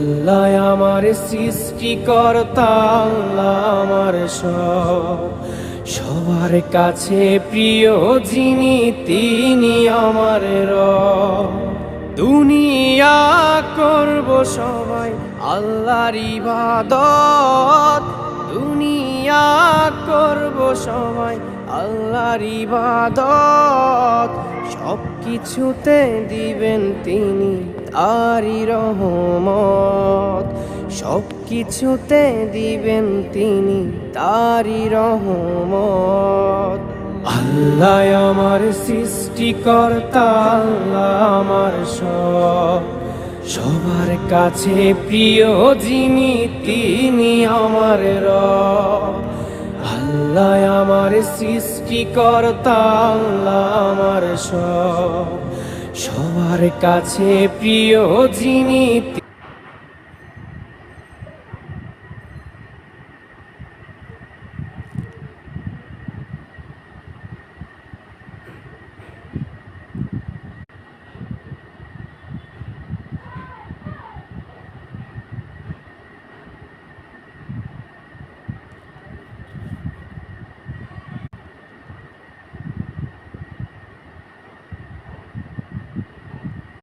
আল্লাহ আমার সৃষ্টিকর্তা, আল্লাহ আমার সবার কাছে প্রিয় যিনি তিনি আমার রব। দুনিয়া করব সবাই আল্লাহর ইবাদত, দুনিয়া করব সবাই আল্লাহর ইবাদত। সব কিছুতে দিবেন তিনি তারই রহমত, সব কিছুতে দিবেন তিনি তারই রহমত। আল্লাহ আমার সৃষ্টিকর্তা, আল্লাহ আমার সবার কাছে প্রিয় যিনি তিনি আমার রব। আল্লাহ আমার সৃষ্টিকর্তা, আল্লাহ আমার সবার কাছে প্রিয় যিনি